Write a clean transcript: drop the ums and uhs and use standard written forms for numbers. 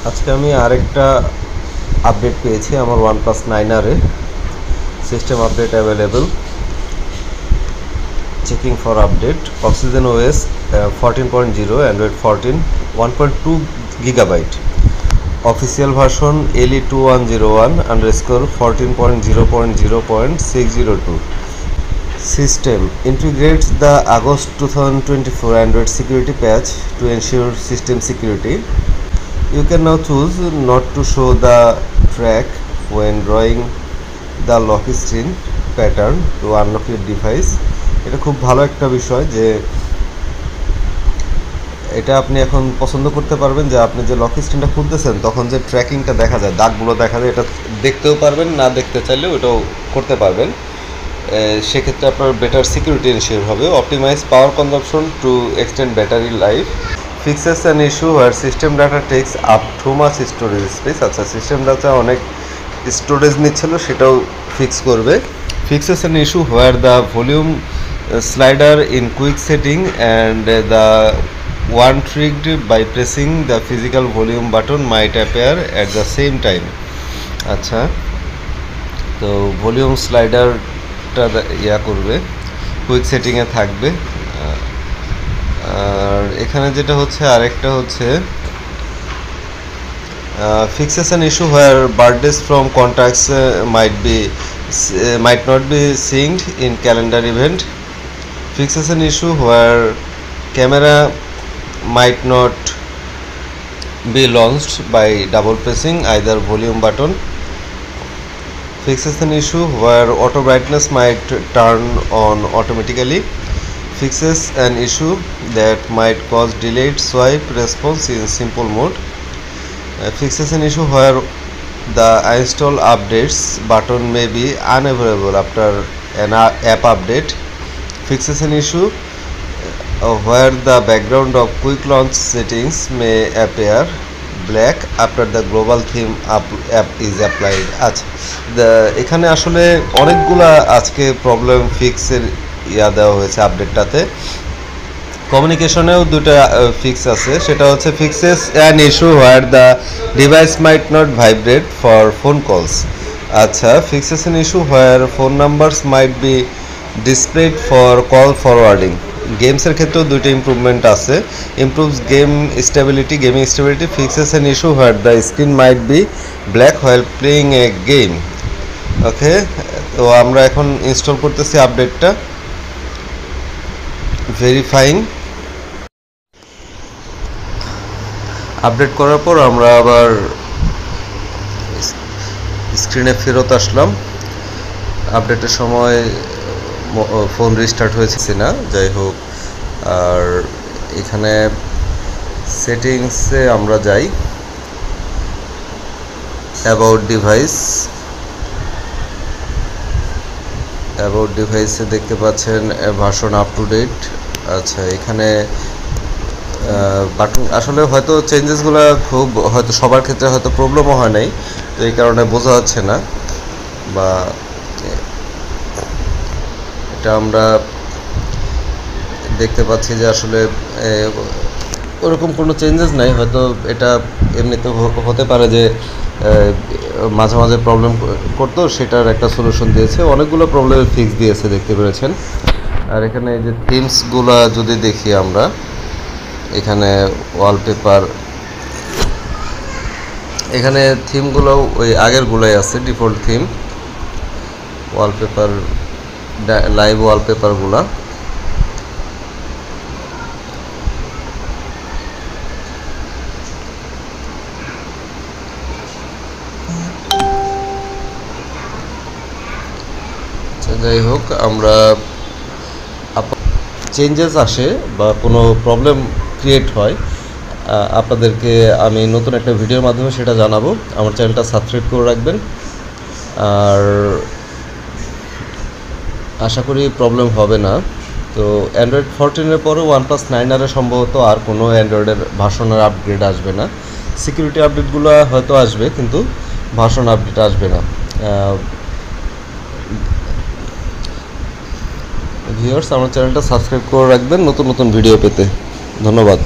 আজকে আমি আরেকটা আপডেট পেয়েছি আমার OnePlus 9R a system update available checking for update Oxygen OS 14.0 Android 14 1.2 GB official version LE2101_14.0.0.602 system integrates the August 2024 Android security patch to ensure system security. You can now choose not to show the track when drawing the lock screen pattern to unlock your device. এটা খুব ভালো একটা বিষয় যে এটা আপনি এখন পছন্দ করতে পারবেন যে আপনি যে লক স্ক্রিনটা খুলতেছেন তখন যে ট্র্যাকিংটা দেখা যায়, দাগগুলো দেখা যায়, এটা দেখতেও পারবেন, না দেখতে চাইলেও এটাও করতে পারবেন। সেক্ষেত্রে আপনার বেটার সিকিউরিটি এনশিওর হবে। Optimize power consumption to extend battery life. Fixes an issue where system data takes up too much storage space. আচ্ছা, সিস্টেম ডাটা অনেক স্টোরেজ নিচ্ছিল, সেটাও ফিক্স করবে। Fixes an issue where the volume slider in quick setting and the one trigged by pressing the physical volume button might appear at the same time. আচ্ছা, তো volume স্লাইডারটা ইয়া করবে, quick সেটিংয়ে থাকবে। আর এখানে যেটা হচ্ছে আরেকটা হচ্ছে fixes an issue where birthdays from contacts might not be synced in calendar event. Fixes an issue where camera might not be launched by double pressing either volume button. Fixes an issue where auto brightness might turn on automatically. Fixes an issue that might cause delayed swipe response in simple mode. Fixes an issue where the install updates button may be unavailable after an app update. Fixes an issue where the background of quick launch settings may appear black after the global theme app is applied. আচ্ছা, এখানে আসলে অনেকগুলা আজকে problem ফিক্সের দেওয়া হয়েছে আপডেটটাতে। কমিউনিকেশনেও দুটো fix আছে, সেটা হচ্ছে fixes an issue where the device might not vibrate for phone calls. আচ্ছা, fixes an issue where phone numbers might be displayed for call forwarding. গেমসের ক্ষেত্রেও দুটো ইমপ্রুভমেন্ট আছে। Improves gaming stability. Fixes an issue where the screen might be black while playing a game. Okay, তো আমরা এখন install করতেছি আপডেটটা, verifying. Update করার পর আমরা আবার স্ক্রিনে ফেরত আসলাম। আপডেটের সময় ফোন রিস্টার্ট হয়েছে না, যাই হোক। আর এখানে সেটিংসে আমরা যাই, অ্যাবাউট ডিভাইসে দেখতে পাচ্ছেন ভার্সন আপ টু ডেট। আচ্ছা, এখানে বাটন আসলে হয়তো চেঞ্জেসগুলো খুব হয়তো সবার ক্ষেত্রে হয়তো প্রবলেমও হয় নাই, তো এই কারণে বোঝা যাচ্ছে না। বা এটা আমরা দেখতে পাচ্ছি যে আসলে ওরকম কোনো চেঞ্জেস নাই। হয়তো এটা এমনিতে হতে পারে যে মাঝে মাঝে প্রবলেম করতো, সেটার একটা সলিউশন দিয়েছে। অনেকগুলো প্রবলেমের ফিক্স দিয়েছে, দেখতে পেরেছেন। আর এখানে এই যে থিমসগুলো যদি দেখি আমরা, এখানে ওয়ালপেপার, এখানে থিমগুলো ওই আগেরগুলোই আছে, ডিফল্ট থিম ওয়ালপেপার, লাইভ ওয়ালপেপারগুলো। যাই হোক, আমরা চেঞ্জেস আসে বা কোনো প্রবলেম ক্রিয়েট হয়, আপনাদেরকে আমি নতুন একটা ভিডিওর মাধ্যমে সেটা জানাবো। আমার চ্যানেলটা সাবস্ক্রাইব করে রাখবেন। আর আশা করি প্রবলেম হবে না। তো অ্যান্ড্রয়েড 14-এর পরে OnePlus 9R সম্ভবত আর কোনো অ্যান্ড্রয়েডের ভার্সনের আপগ্রেড আসবে না। সিকিউরিটি আপডেটগুলো হয়তো আসবে, কিন্তু ভার্সন আপডেট আসবে না। ভিউয়ার্স, আমার চ্যানেলটা সাবস্ক্রাইব করে রাখবেন নতুন নতুন ভিডিও পেতে। ধন্যবাদ।